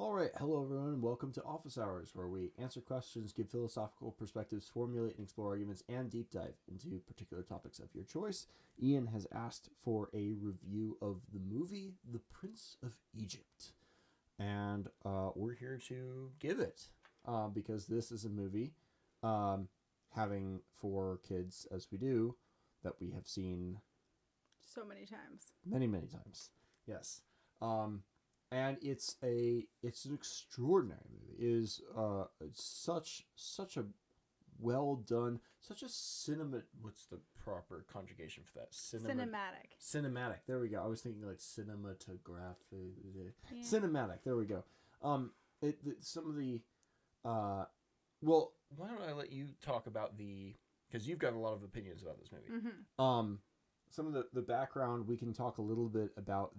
All right, hello everyone, and welcome to Office Hours, where we answer questions, give philosophical perspectives, formulate and explore arguments, and deep dive into particular topics of your choice. Ian has asked for a review of the movie The Prince of Egypt, and we're here to give it because this is a movie having four kids, as we do, that we have seen so many times. many times. Yes. And it's an extraordinary movie. It is such a well done, such a cinema. What's the proper conjugation for that? Cinematic. Cinematic. There we go. I was thinking like cinematographic. Yeah. Cinematic. There we go. Some of the well, why don't I let you talk about because you've got a lot of opinions about this movie. Mm-hmm. Some of the background, we can talk a little bit about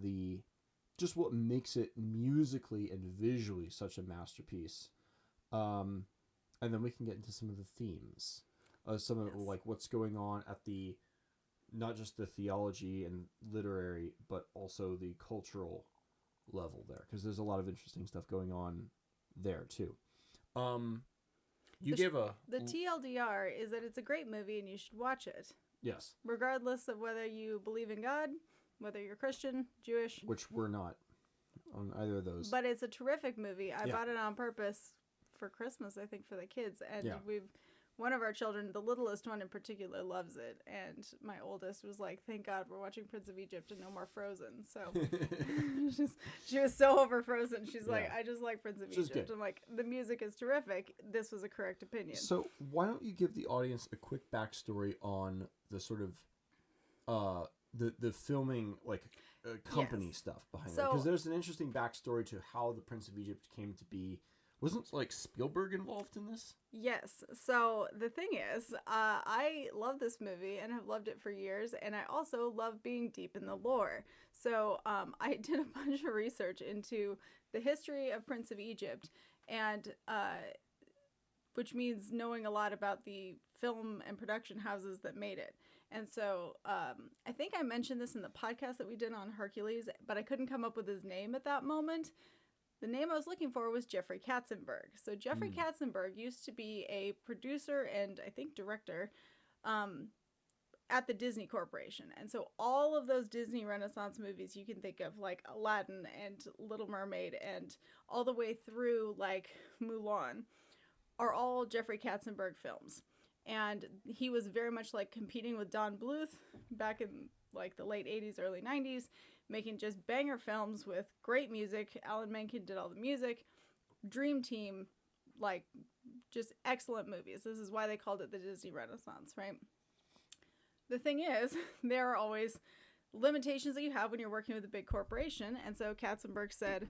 just what makes it musically and visually such a masterpiece. And then we can get into some of the themes. Some of like what's going on at not just the theology and literary, but also the cultural level there. Because there's a lot of interesting stuff going on there too. The TLDR is that it's a great movie and you should watch it. Yes. Regardless of whether you believe in God, whether you're Christian, Jewish. Which we're not on either of those. But it's a terrific movie. I bought it on purpose for Christmas, I think, for the kids. And one of our children, the littlest one in particular, loves it. And my oldest was like, thank God we're watching Prince of Egypt and no more Frozen. So she was so over Frozen. She's like, I just like Prince of Egypt. I'm like, the music is terrific. This was a correct opinion. So why don't you give the audience a quick backstory on the sort of the filming company stuff behind it? Because there's an interesting backstory to how the Prince of Egypt came to be. Wasn't like Spielberg involved in this? Yes. So the thing is, I love this movie and have loved it for years, and I also love being deep in the lore. So I did a bunch of research into the history of Prince of Egypt, and which means knowing a lot about the film and production houses that made it. And so I think I mentioned this in the podcast that we did on Hercules, but I couldn't come up with his name at that moment. The name I was looking for was Jeffrey Katzenberg. So Jeffrey Katzenberg used to be a producer and I think director at the Disney Corporation. And so all of those Disney Renaissance movies you can think of, like Aladdin and Little Mermaid and all the way through like Mulan, are all Jeffrey Katzenberg films. And he was very much like competing with Don Bluth back in like the late 80s, early 90s, making just banger films with great music. Alan Menken did all the music. Dream Team, like just excellent movies. This is why they called it the Disney Renaissance, right? The thing is, there are always limitations that you have when you're working with a big corporation. And so Katzenberg said,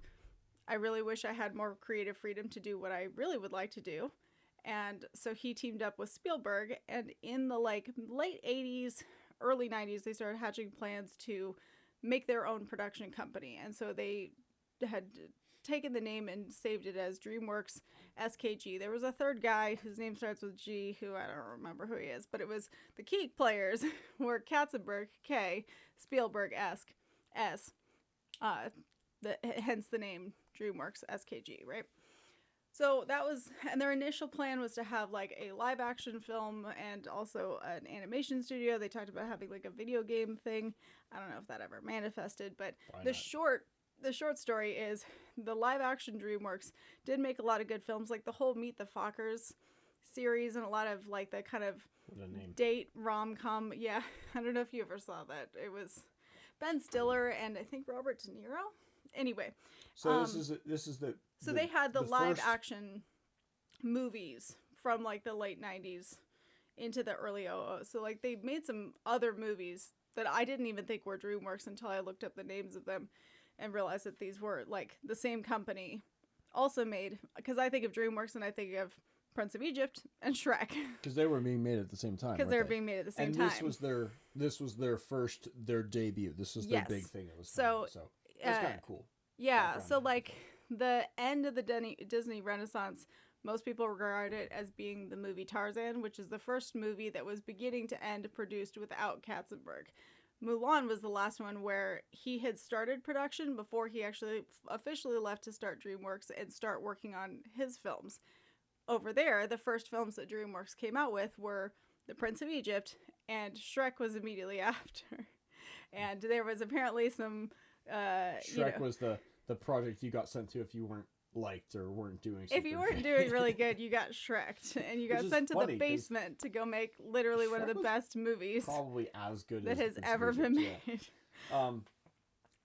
I really wish I had more creative freedom to do what I really would like to do. And so he teamed up with Spielberg, and in the like late 80s, early 90s, they started hatching plans to make their own production company. And so they had taken the name and saved it as DreamWorks SKG. There was a third guy whose name starts with G, who I don't remember who he is, but it was the key players were Katzenberg, K, Spielberg, S, hence the name DreamWorks SKG, right? So that was, and their initial plan was to have like a live action film and also an animation studio. They talked about having like a video game thing. I don't know if that ever manifested, but the short story is the live action DreamWorks did make a lot of good films, like the whole Meet the Fockers series and a lot of like the kind of date rom-com. Yeah, I don't know if you ever saw that. It was Ben Stiller and I think Robert De Niro. Anyway, so they had the live action movies from like the late 90s into the early 00s. So like they made some other movies that I didn't even think were DreamWorks until I looked up the names of them and realized that these were like the same company also made, because I think of DreamWorks and I think of Prince of Egypt and Shrek. Because they were being made at the same time. Because they were being made at the same time. And this was their debut. This was their big thing. It was so it's kind of cool. Yeah, so like the end of the Disney Renaissance, most people regard it as being the movie Tarzan, which is the first movie that was beginning to end produced without Katzenberg. Mulan was the last one where he had started production before he actually officially left to start DreamWorks and start working on his films. Over there, the first films that DreamWorks came out with were The Prince of Egypt, and Shrek was immediately after. And there was apparently some... Shrek was the project you got sent to if you weren't liked or weren't doing something. If you weren't doing really good, you got Shrek'd, and you got sent to the basement to go make literally one of the best movies probably as good that as has ever been made. Yeah.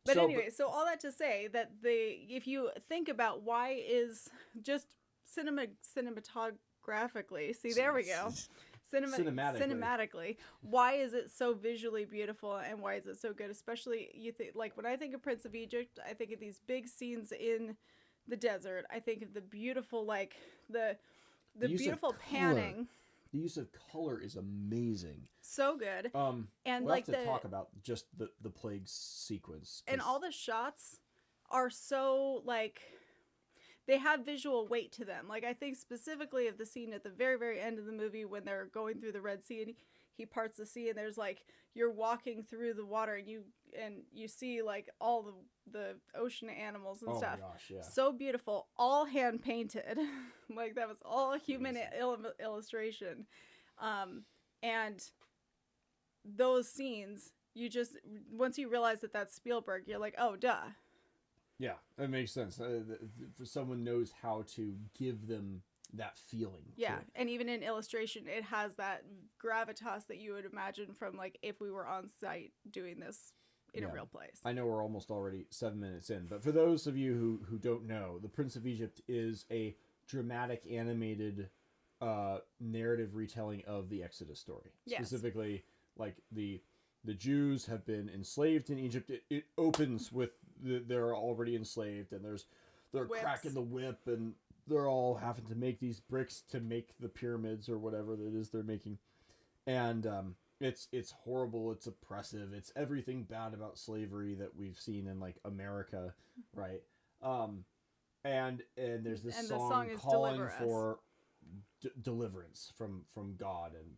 But anyway, so all that to say that if you think about why is just cinematographically, see, there we go. Cinematically, why is it so visually beautiful and why is it so good? Especially like when I think of Prince of Egypt, I think of these big scenes in the desert. I think of the beautiful, like the beautiful panning. The use of color is amazing. So good. And we'll like have to talk about just the plague sequence. And all the shots are so like they have visual weight to them. Like I think specifically of the scene at the very, very end of the movie when they're going through the Red Sea and he parts the sea and there's like you're walking through the water and you see like all the ocean animals and stuff. Oh my gosh, yeah. So beautiful, all hand painted. Like that was all human illustration. And those scenes, you just once you realize that that's Spielberg, you're like, oh, duh. Yeah, that makes sense. For someone knows how to give them that feeling. Yeah, and even in illustration, it has that gravitas that you would imagine from like if we were on site doing this in a real place. I know we're almost already 7 minutes in, but for those of you who don't know, The Prince of Egypt is a dramatic animated narrative retelling of the Exodus story. Yes. Specifically, like the Jews have been enslaved in Egypt. It opens with they're already enslaved and they're Whips. cracking the whip and they're all having to make these bricks to make the pyramids or whatever it is they're making. And it's horrible, it's oppressive, it's everything bad about slavery that we've seen in like America, right? And there's this and song is calling Deliver Us. for deliverance from God and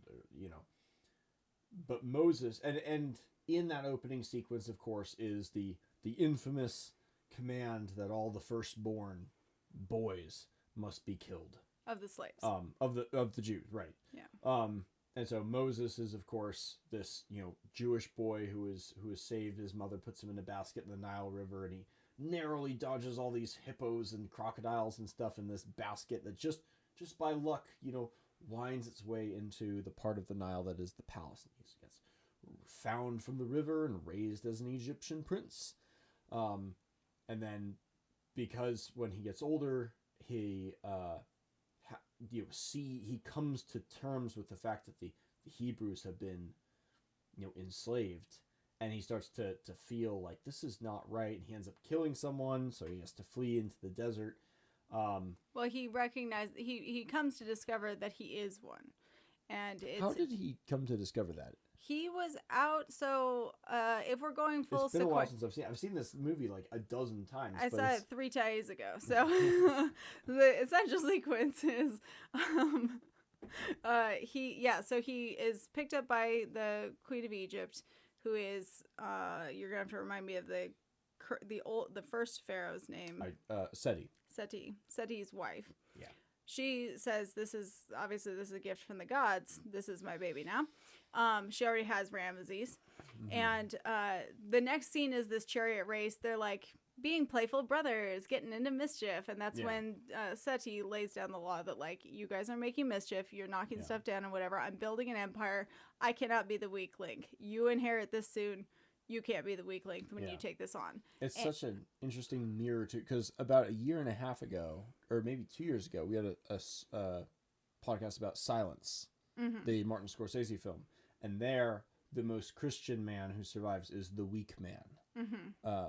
but Moses and in that opening sequence, of course, is the infamous command that all the firstborn boys must be killed Of the slaves. of the Jews, right? Yeah. And so Moses is, of course, this Jewish boy who is saved. His mother puts him in a basket in the Nile River, and he narrowly dodges all these hippos and crocodiles and stuff in this basket that just by luck, winds its way into the part of the Nile that is the palace. And he gets found from the river and raised as an Egyptian prince. And then because when he gets older, he he comes to terms with the fact that the Hebrews have been enslaved, and he starts to feel like this is not right, and he ends up killing someone, so he has to flee into the desert. Well, he recognized he comes to discover that he is one, and how did he come to discover that? He was out. So, if we're going full, it's been a while since I've seen this movie like a dozen times. I saw it 3 days ago. So, the essential sequence is, so he is picked up by the Queen of Egypt, who is you're gonna have to remind me of the first pharaoh's name. Seti's wife. Yeah. She says, this is a gift from the gods. This is my baby now. She already has Ramesses. Mm-hmm. And the next scene is this chariot race. They're like being playful brothers, getting into mischief. And that's when Seti lays down the law that like, you guys are making mischief. You're knocking stuff down and whatever. I'm building an empire. I cannot be the weak link. You inherit this soon. You can't be the weak link when you take this on. It's such an interesting mirror to, because about a year and a half ago, or maybe 2 years ago, we had a podcast about Silence, the Martin Scorsese film, and there the most Christian man who survives is the weak man. I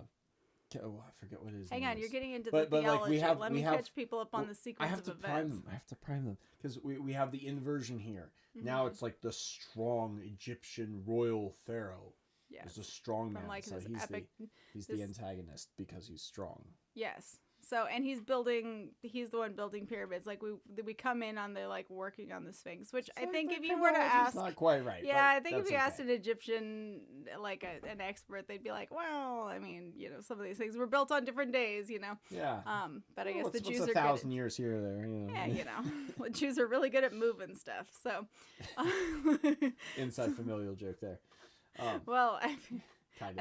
forget what his name is. Hang on, you're getting into the theology. Like Let me catch people up on the sequence of events. I have to prime them because we have the inversion here. Now it's like the strong Egyptian royal pharaoh. Yes. He's a strong man. Like so he's the antagonist because he's strong. Yes. So, and he's the one building pyramids. Like we come in on the like working on the Sphinx, which I think if you were to ask, not quite right. yeah, I think if you asked an Egyptian, like an expert, they'd be like, well, I mean, some of these things were built on different days, Yeah. But I guess the Jews what's are 1,000 years here or there, Yeah, the Jews are really good at moving stuff. So, inside familial joke there. Well, I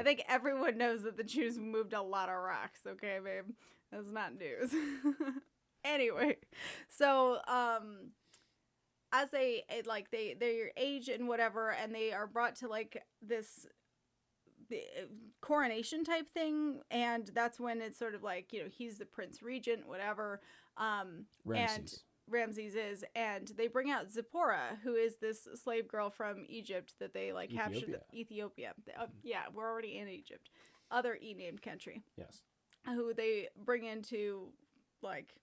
think everyone knows that the Jews moved a lot of rocks. Okay, babe, that's not news. Anyway, so as they're age and whatever, and they are brought to like this coronation type thing, and that's when it's sort of like he's the prince regent, whatever. Ramses is, and they bring out Zipporah, who is this slave girl from Egypt that they like captured. Ethiopia. Yeah, we're already in Egypt. Other E-named country. Yes. Who they bring into, like,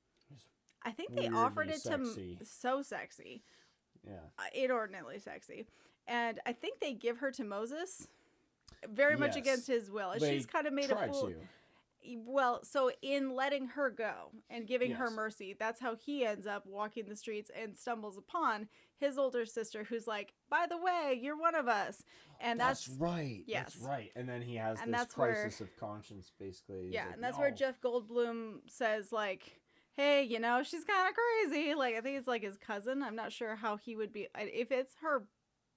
I think they offered it sexy. to so sexy. Yeah. Inordinately sexy. And I think they give her to Moses very much against his will. And she's kind of made a fool. Well, so in letting her go and giving her mercy, that's how he ends up walking the streets and stumbles upon his older sister, who's like, by the way, you're one of us. And that's right. Yes. That's right. And then he has this crisis of conscience, basically. Yeah, and that's where Jeff Goldblum says, like, hey, she's kind of crazy. Like, I think it's like his cousin. I'm not sure how he would be. If it's her,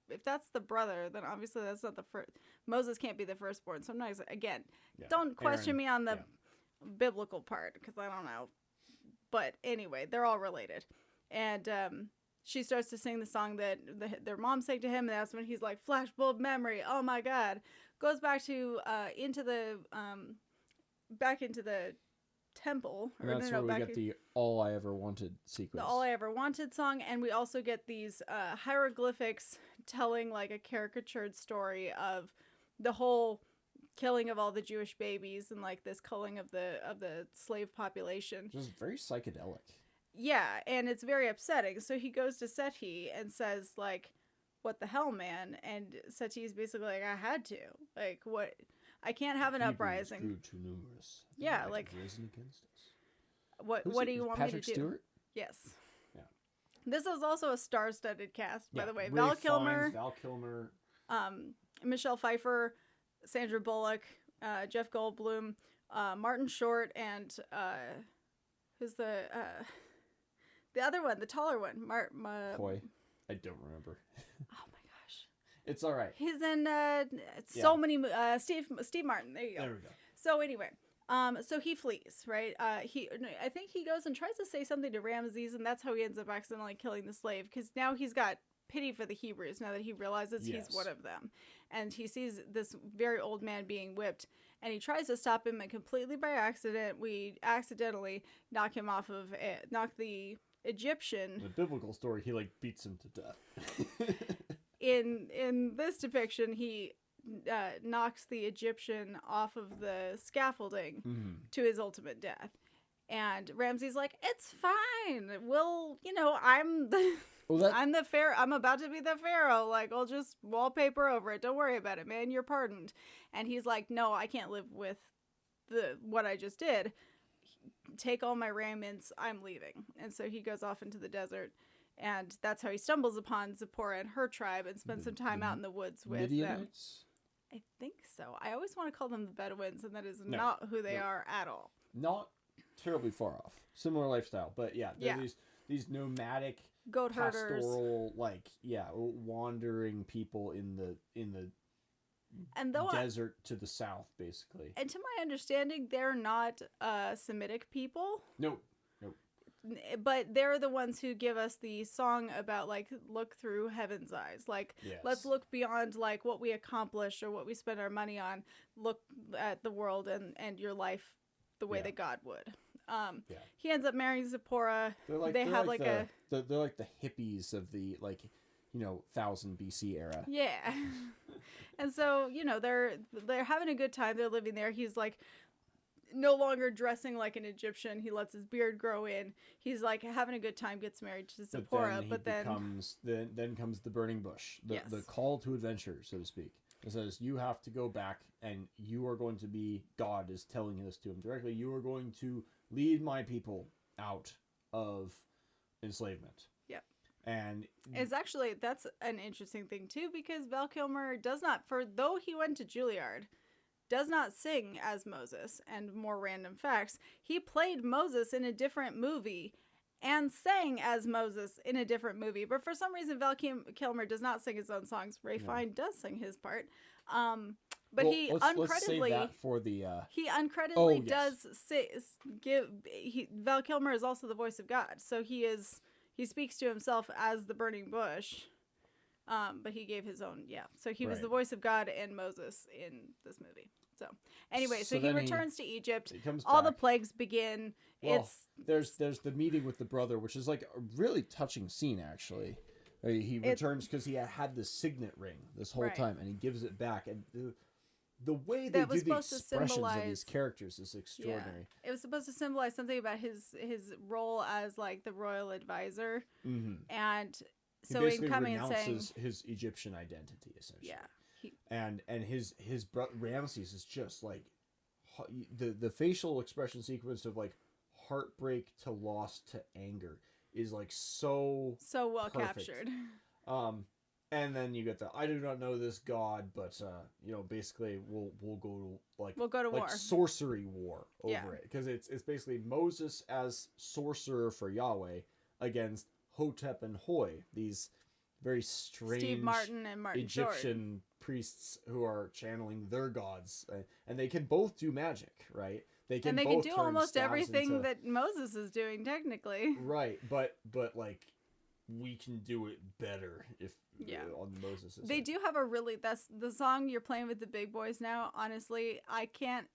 if that's the brother, then obviously that's not the first. Moses can't be the firstborn. So I'm not, again, don't question me on the biblical part, because I don't know. But anyway, they're all related. And she starts to sing the song that their mom sang to him. And that's when he's like, flashbulb memory. Oh my God. Goes back to, back into the temple. And that's where we get the All I Ever Wanted sequence. The All I Ever Wanted song. And we also get these hieroglyphics telling like a caricatured story of the whole killing of all the Jewish babies and like this culling of the slave population. Just very psychedelic. Yeah, and it's very upsetting. So he goes to Seti and says like, what the hell, man? And Seti's basically like, I had to. Like, what? I can't have an uprising. Grew too numerous. Yeah, like risen against us. What do you want Patrick me to do? Stewart? Yes. Yeah. This is also a star-studded cast, by the way. Ray Val Kilmer, Michelle Pfeiffer, Sandra Bullock, Jeff Goldblum, Martin Short, and who's the other one, the taller one? Boy, I don't remember. Oh my gosh, it's all right. He's in so many. Steve Martin. There you go. There we go. So anyway. So he flees, right? I think he goes and tries to say something to Ramses, and that's how he ends up accidentally killing the slave, because now he's got pity for the Hebrews now that he realizes he's one of them. And he sees this very old man being whipped, and he tries to stop him, and completely by accident, we accidentally knock him off of knock the Egyptian. The biblical story, he like beats him to death. In this depiction, he knocks the Egyptian off of the scaffolding to his ultimate death. And Ramses like, it's fine. Well, I'm the I'm about to be the pharaoh. Like, I'll just wallpaper over it. Don't worry about it, man. You're pardoned. And he's like, no, I can't live with what I just did. Take all my raiments. I'm leaving. And so he goes off into the desert. And that's how he stumbles upon Zipporah and her tribe and spends some time out in the woods with them. I think so. I always want to call them the Bedouins, and that is not who they are at all. Not terribly far off. Similar lifestyle, but they're these nomadic, goat herders, pastoral, wandering people in the desert to the south, basically. And to my understanding, they're not Semitic people. Nope. But they're the ones who give us the song about, like, look through heaven's eyes. Like, let's look beyond, like, what we accomplish or what we spend our money on. Look at the world and your life the way that God would. He ends up marrying Zipporah. They're like the hippies of the, 1000 BC era. Yeah. And so, they're having a good time. They're living there. He's, like, no longer dressing like an Egyptian. He lets his beard grow in. He's like having a good time, gets married to Zipporah, but then comes the burning bush, the call to adventure, so to speak. It says you have to go back, and you are going to be, God is telling this to him directly, you are going to lead my people out of enslavement. Yep. And it's actually, that's an interesting thing too, because Val Kilmer does not, though he went to Juilliard, does not sing as Moses. And more random facts, he played Moses in a different movie and sang as Moses in a different movie. But for some reason, Val Kilmer does not sing his own songs. Ray Fiennes does sing his part. But well, he let's save that for the he uncreditedly does Val Kilmer is also the voice of God. So he speaks to himself as the burning bush. But he gave his own, so he was the voice of God and Moses in this movie. So anyway, so he returns to Egypt. All the plagues begin. Well, there's the meeting with the brother, which is like a really touching scene, actually. He returns because he had the signet ring this whole time, and he gives it back. And the way they do the expressions of these characters is extraordinary. Yeah. It was supposed to symbolize something about his role as like the royal advisor, and so in coming and saying his Egyptian identity, essentially. Yeah. And his Ramses is just like the facial expression sequence of like heartbreak to loss to anger is like so well perfect. captured. And then you get the I do not know this god, but basically we'll go to war, sorcery war over it, because it's basically Moses as sorcerer for Yahweh against Hotep and Hoi, these very strange Steve Martin and Martin Egyptian priests who are channeling their gods, and they can both do magic, right? They can do almost everything that Moses is doing, technically. Right, but like we can do it better if on Moses. They do have that's the song you're playing with the big boys now. Honestly, I can't.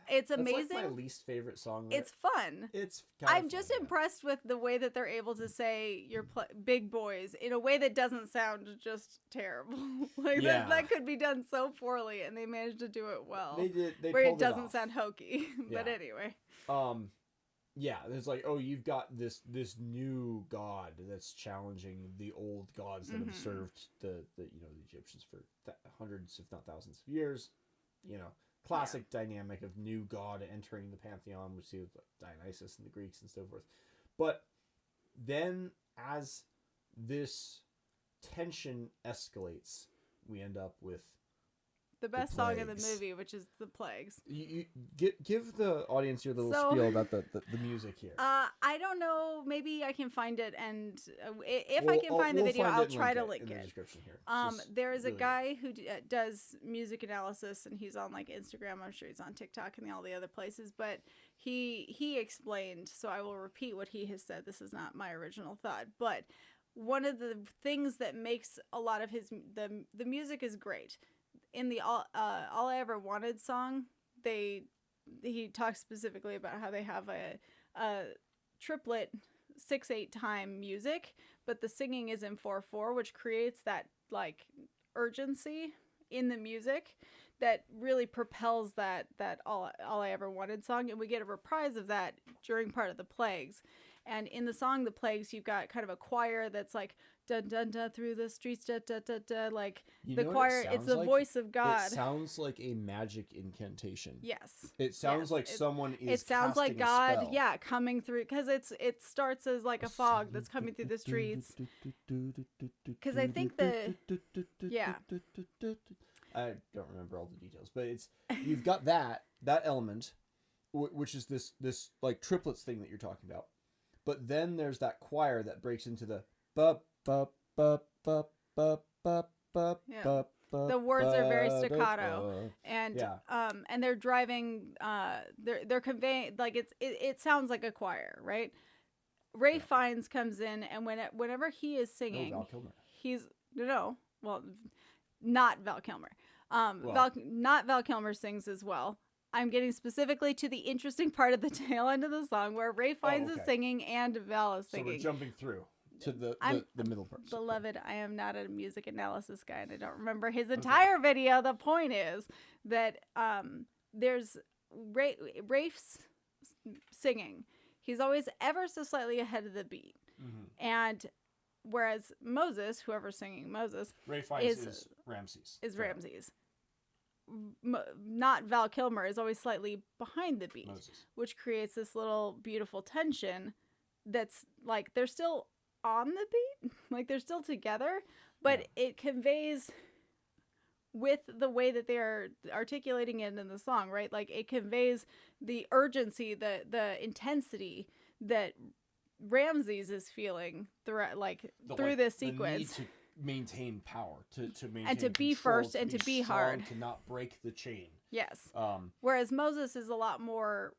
It's amazing. That's like my least favorite song. It's fun. I'm just impressed with the way that they're able to say your big boys in a way that doesn't sound just terrible. That could be done so poorly, and they managed to do it well. They did. They where pulled it doesn't off. sound hokey. But anyway. There's like, you've got this new god that's challenging the old gods that have served the Egyptians for hundreds, if not thousands of years. Classic dynamic of new god entering the pantheon, which see with Dionysus and the Greeks and so forth. But then as this tension escalates, we end up with the best song in the movie, which is The Plagues. You give the audience your little spiel about the music here. I don't know. Maybe I can find it, and if I can find the video, I'll try to link it. In the description here. There is a guy who does music analysis, and he's on like Instagram. I'm sure he's on TikTok and all the other places. But he explained, so I will repeat what he has said. This is not my original thought, but one of the things that makes a lot of the music is great. In the All I Ever Wanted song, he talks specifically about how they have a triplet 6/8 time music, but the singing is in 4/4, which creates that like urgency in the music that really propels that All I Ever Wanted song, and we get a reprise of that during part of the Plagues. And in the song The Plagues, you've got kind of a choir that's like dun dun dun through the streets, da da da da, like the choir. It's the voice of God. It sounds like a magic incantation. Yes. It sounds like someone is. It sounds like God, coming through, because it starts as like a fog that's coming through the streets. Because I think I don't remember all the details, but you've got that element, which is this like triplets thing that you're talking about. But then there's that choir that breaks into the bup bup bup bup bup bup bup bup. The words are very staccato, and they're driving. They're conveying, like it sounds like a choir, right? Ray Fiennes comes in, and whenever he is singing, Val Kilmer. Not Val Kilmer. Not Val Kilmer sings as well. I'm getting specifically to the interesting part of the tail end of the song where Ray Fiennes is singing and Val is singing. So we're jumping through to the middle part. Beloved, I am not a music analysis guy, and I don't remember his entire video. The point is that there's Rafe's singing. He's always ever so slightly ahead of the beat. Mm-hmm. And whereas Moses, whoever's singing Moses, Ray Fiennes is Ramses. Ramses. not Val Kilmer, is always slightly behind the beat, Moses. which creates this little beautiful tension that's like they're still on the beat, like they're still together, but it conveys with the way that they are articulating it in the song, right? Like it conveys the urgency, the intensity that Ramses is feeling through this sequence. The need to maintain power, to maintain and to be control, first and to be strong, hard, to not break the chain. Yes. Whereas Moses is a lot more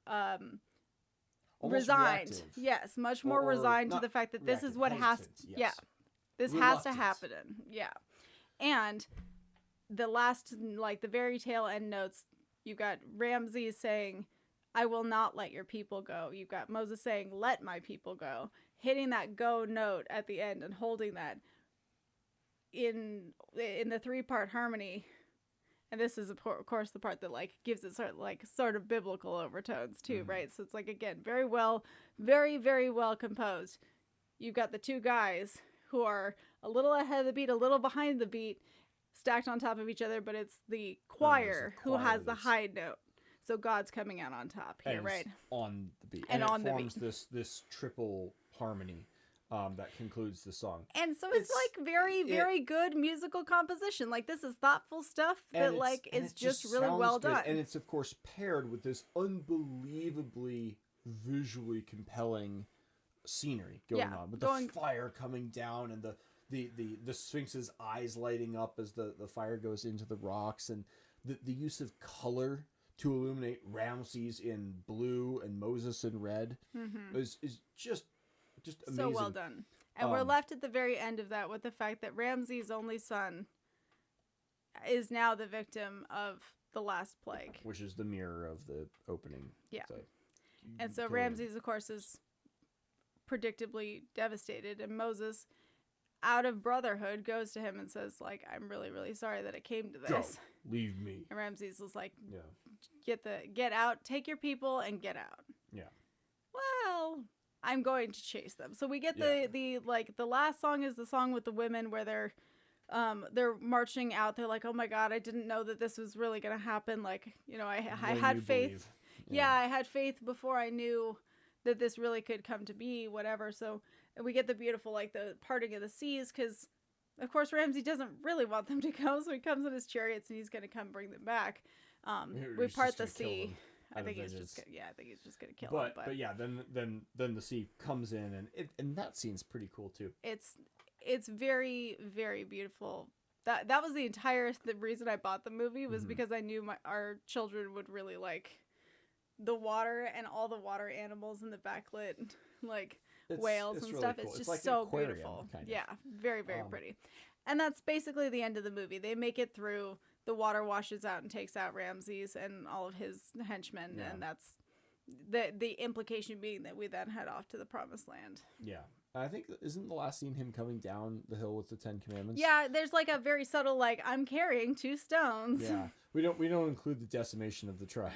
resigned. Reactive. Yes, much more resigned to the fact that this is what has. Yes. Yeah, this has to happen. Yeah, and the last, like the very tail end notes, you got Ramses saying, "I will not let your people go." You've got Moses saying, "Let my people go," hitting that go note at the end and holding that in the 3-part harmony. And this is of course the part that like gives it sort of biblical overtones too, right? So it's like, again, very very well composed. You've got the two guys who are a little ahead of the beat, a little behind the beat, stacked on top of each other, but it's the choir who has the high note. So God's coming out on top here, right? On the beat. And on it forms this triple harmony that concludes the song. And so it's like very good musical composition. Like this is thoughtful stuff that like is just really well done. And it's of course paired with this unbelievably visually compelling scenery going on, with the fire coming down and the Sphinx's eyes lighting up as the fire goes into the rocks, and the use of color to illuminate Ramses in blue and Moses in red is just amazing. So well done. And we're left at the very end of that with the fact that Ramses' only son is now the victim of the last plague, which is the mirror of the opening. Yeah. And so Ramses, of course, is predictably devastated, and Moses, out of brotherhood, goes to him and says, like, "I'm really, really sorry that it came to this. Go, leave me." And Ramses was like, get out, take your people and get out. Yeah. Well, I'm going to chase them. So we get the last song is the song with the women where they're marching out. They're like, "Oh my God, I didn't know that this was really going to happen. Like, you know, I had faith. Yeah, I had faith before I knew that this really could come to be, whatever." So we get the beautiful, like the parting of the seas, because of course Ramsey doesn't really want them to go. So he comes in his chariots and he's going to come bring them back. We part the sea. I think he's just gonna kill him. But yeah, then the sea comes in, and that scene's pretty cool too. It's very, very beautiful. That was the reason I bought the movie was because I knew our children would really like the water and all the water animals in the backlit, like whales and really stuff. Cool. It's just like so aquarium, beautiful. kind of. Yeah, very, very pretty. And that's basically the end of the movie. They make it through. The water washes out and takes out Ramses and all of his henchmen, and that's the implication being that we then head off to the promised land. Yeah. I think, isn't the last scene him coming down the hill with the 10 Commandments? Yeah, there's like a very subtle, like, I'm carrying 2 stones. Yeah. We don't include the decimation of the tribe.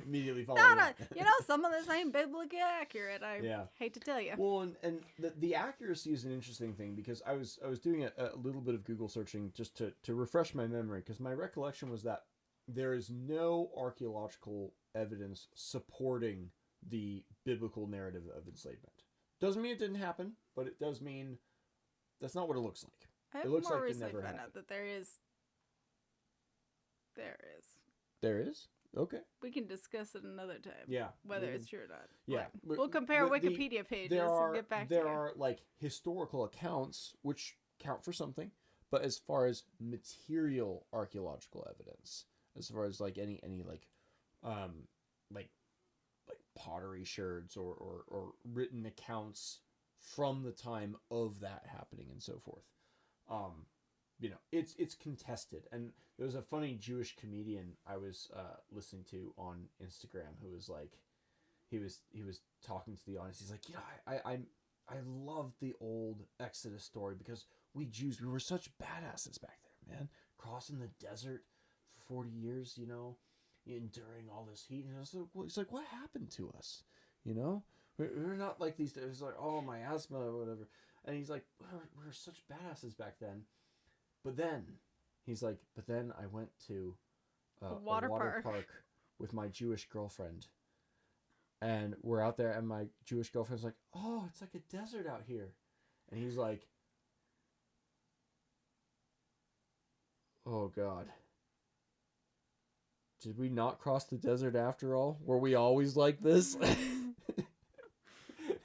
Immediately following that. You know, some of this ain't biblically accurate. I hate to tell you. Well, and the accuracy is an interesting thing, because I was doing a little bit of Google searching just to refresh my memory, because my recollection was that there is no archaeological evidence supporting the biblical narrative of enslavement. Doesn't mean it didn't happen, but it does mean that's not what it looks like. I have it looks more like it recently never found happened. out that there is. There is? Okay. We can discuss it another time. Yeah. Whether it's true or not. Yeah. We'll compare Wikipedia pages and get back to you. There are like historical accounts which count for something, but as far as material archaeological evidence, as far as like any like pottery sherds or written accounts from the time of that happening and so forth, you know, it's contested. And there was a funny Jewish comedian I was listening to on Instagram who was like, he was talking to the audience. He's like, you know, I love the old Exodus story, because we Jews, we were such badasses back there, man, crossing the desert for 40 years, you know, enduring all this heat. And it's like, what happened to us? You know, we're not like these. It's like, oh, my asthma or whatever. And he's like, we're such badasses back then. But then He's like, but then I went to A a water water park. park with my Jewish girlfriend. And we're out there, and my Jewish girlfriend's like, oh, it's like a desert out here. And he's like, oh, God. Did we not cross the desert after all? Were we always like this?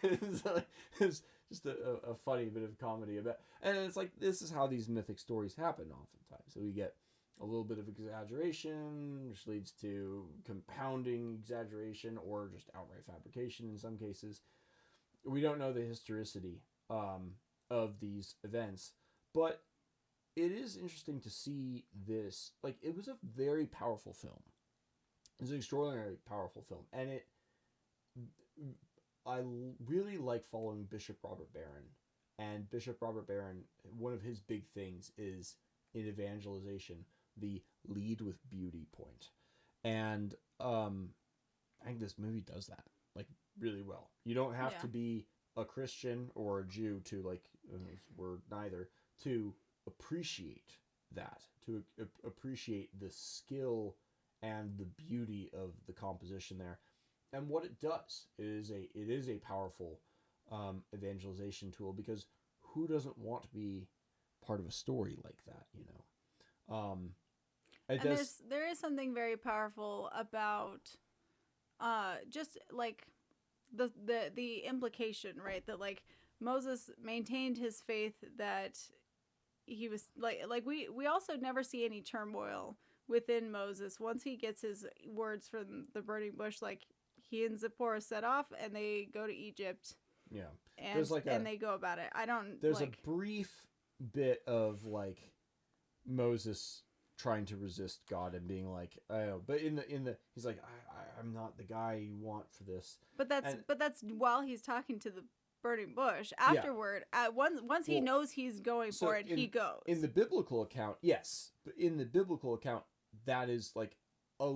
It's just a funny bit of comedy about, and it's like, this is how these mythic stories happen oftentimes. So we get a little bit of exaggeration, which leads to compounding exaggeration or just outright fabrication in some cases. We don't know the historicity of these events, but it is interesting to see this. Like, it was a very powerful film. It was an extraordinarily powerful film, and I really like following Bishop Robert Barron. And Bishop Robert Barron, one of his big things is in evangelization, the lead with beauty point. And I think this movie does that, like, really well. You don't have to be a Christian or a Jew to, like, we're neither, to appreciate that, to appreciate the skill and the beauty of the composition there. And what it does is it is a powerful evangelization tool, because who doesn't want to be part of a story like that, you know? There is something very powerful about just like the implication, right? That like Moses maintained his faith, that he was like we also never see any turmoil within Moses once he gets his words from the burning bush. Like, he and Zipporah set off and they go to Egypt. Yeah. And they go about it. There's a brief bit of like Moses trying to resist God and being like, oh, but in the he's like, I'm not the guy you want for this. But that's while he's talking to the burning bush. Afterward, once he knows he's going for it, he goes. In the biblical account, yes, but in the biblical account, that is like a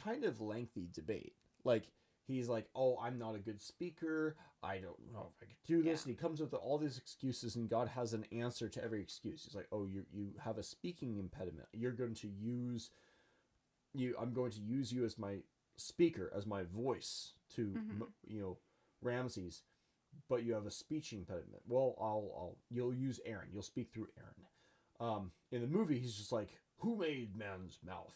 kind of lengthy debate. Like, he's like, oh, I'm not a good speaker. I don't know if I could do this. And he comes up with all these excuses, and God has an answer to every excuse. He's like, oh, you have a speaking impediment. I'm going to use you as my speaker, as my voice to, Ramses, but you have a speech impediment. Well, you'll use Aaron. You'll speak through Aaron. In the movie, he's just like, who made man's mouth?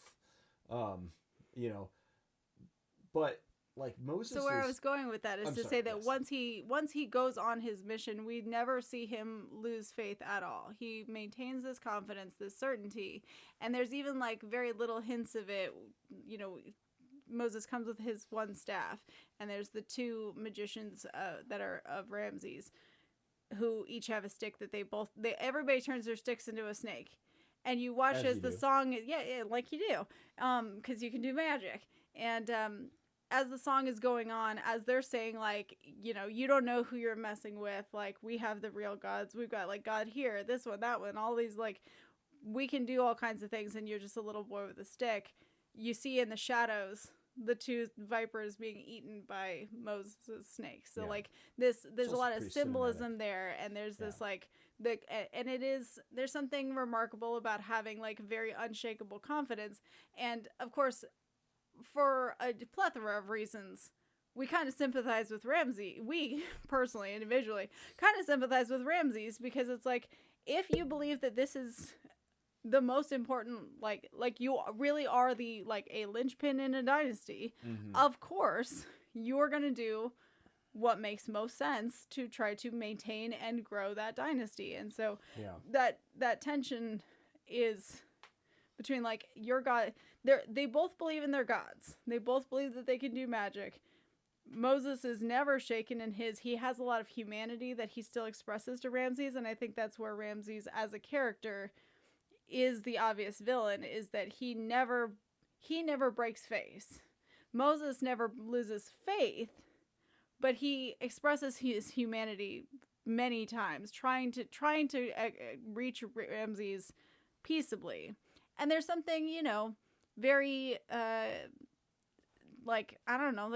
But like Moses. So where I was going with that is say that once he goes on his mission, we never see him lose faith at all. He maintains this confidence, this certainty, and there's even like very little hints of it. You know, Moses comes with his one staff, and there's the two magicians that are of Ramses, who each have a stick that everybody turns their sticks into a snake. And you watch as the song, like you do, because you can do magic. And as the song is going on, as they're saying, like, you don't know who you're messing with. Like, we have the real gods. We've got, like, God here, this one, that one, all these, like, we can do all kinds of things, and you're just a little boy with a stick. You see in the shadows the two vipers being eaten by Moses' snakes. So, like, there's a lot of symbolism there, and there's this, like, there's something remarkable about having, like, very unshakable confidence. And, of course, for a plethora of reasons, we kind of sympathize with Ramses. We, personally, individually, kind of sympathize with Ramses, because it's like, if you believe that this is the most important, like you really are the, like, a linchpin in a dynasty, of course, you're going to do what makes most sense to try to maintain and grow that dynasty. And so that tension is between, like, your God. They both believe in their gods. They both believe that they can do magic. Moses is never shaken in he has a lot of humanity that he still expresses to Ramses, and I think that's where Ramses as a character is the obvious villain, is that he never breaks faith. Moses never loses faith, but he expresses his humanity many times, trying to reach Ramses peaceably. And there's something, very like, I don't know,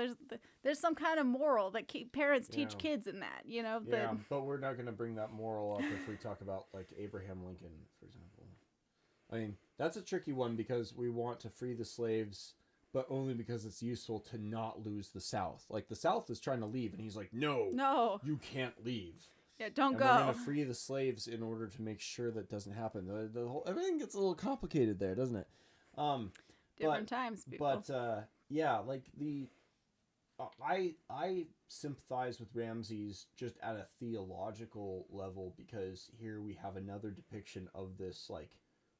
there's some kind of moral that parents teach kids in that, but we're not going to bring that moral up if we talk about, like, Abraham Lincoln, for example. I mean, that's a tricky one because we want to free the slaves, but only because it's useful to not lose the South. Like, the South is trying to leave, and he's like, no, you can't leave. Yeah, don't and go. We're going to free the slaves in order to make sure that doesn't happen. The whole everything gets a little complicated there, doesn't it? Different times, people. But yeah, like I sympathize with Ramses just at a theological level, because here we have another depiction of this, like,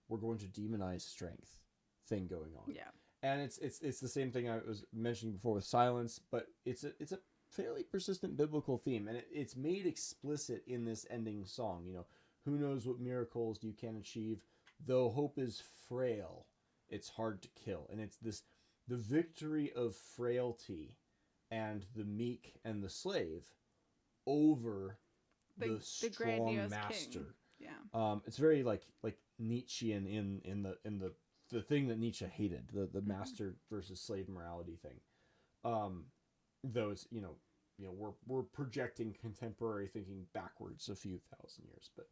we're going to demonize strength thing going on. Yeah. And it's the same thing I was mentioning before with silence, but it's a fairly persistent biblical theme, and it's made explicit in this ending song. You know, who knows what miracles you can achieve, though hope is frail, it's hard to kill. And it's the victory of frailty and the meek and the slave over the strong master. King. Yeah. It's very like Nietzschean in the thing that Nietzsche hated, the master versus slave morality thing. Though it's we're projecting contemporary thinking backwards a few thousand years, but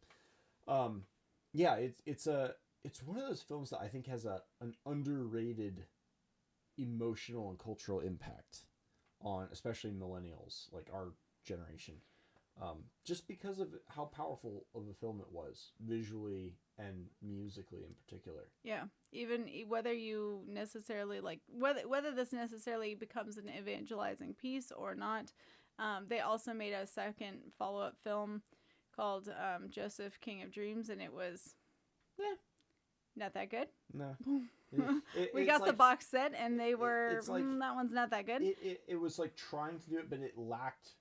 yeah, it's one of those films that I think has an underrated emotional and cultural impact on especially millennials, like our generation, just because of how powerful of a film it was, visually and musically in particular. Yeah, even whether you necessarily whether this necessarily becomes an evangelizing piece or not, they also made a second follow-up film called Joseph, King of Dreams, and it was not that good. No. We got the box set, and they were that one's not that good. It was like trying to do it, but it lacked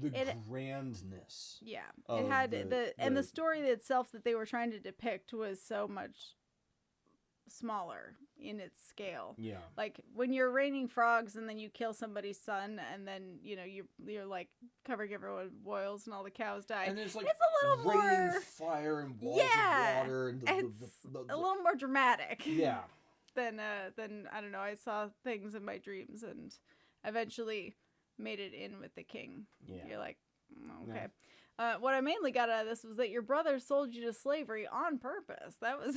the grandness. Yeah, it had the story itself that they were trying to depict was so much smaller in its scale. Yeah, like when you're raining frogs and then you kill somebody's son, and then you're like covering everyone with boils and all the cows die. And there's like it's a little raining more fire and walls of water, and it's a little more dramatic. Yeah. Than I don't know. I saw things in my dreams and eventually made it in with the king. Yeah. You're like, okay. Yeah. What I mainly got out of this was that your brother sold you to slavery on purpose. That was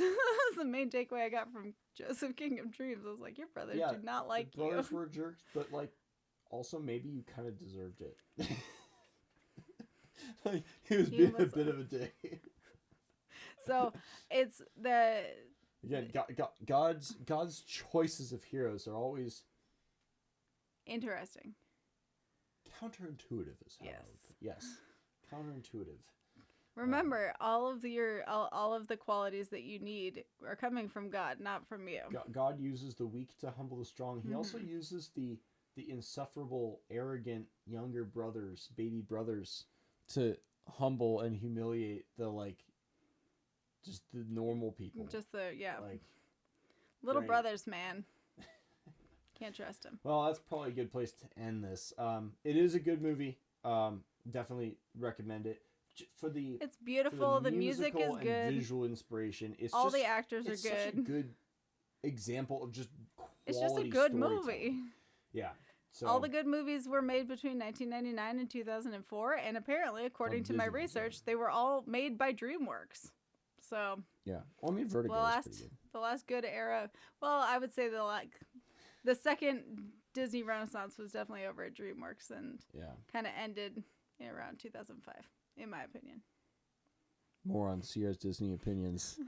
the main takeaway I got from Joseph, King of Dreams. I was like, your brother did not like you. Brothers were jerks, but like also maybe you kind of deserved it. Like, he was being a bit of a dick. So it's the. Again, God's choices of heroes are always interesting. Counterintuitive is how yes, counterintuitive. Remember, all of the qualities that you need are coming from God, not from you. God uses the weak to humble the strong. He also uses the insufferable, arrogant younger brothers, baby brothers, to humble and humiliate the just the normal people. Just little brothers, man. Can't trust him. Well, that's probably a good place to end this. It is a good movie. Definitely recommend it. It's beautiful. The music is good. And visual inspiration. All the actors are good. Such a good example of just quality. It's just a good movie. Yeah. So, all the good movies were made between 1999 and 2004, and apparently, according to my research, they were all made by DreamWorks. So yeah, well, I mean, Vertigo is pretty good. The last good era. Well, I would say the second Disney Renaissance was definitely over at DreamWorks, and kind of ended around 2005, in my opinion. More on Sierra's Disney opinions.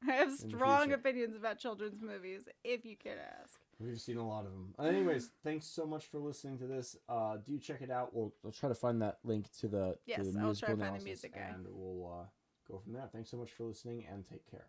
I have strong opinions about children's movies, if you care to ask. We've seen a lot of them. Anyways, thanks so much for listening to this. Do check it out. I'll try to find that link to the musical I'll try to find the music guy. And we'll go from there. Thanks so much for listening, and take care.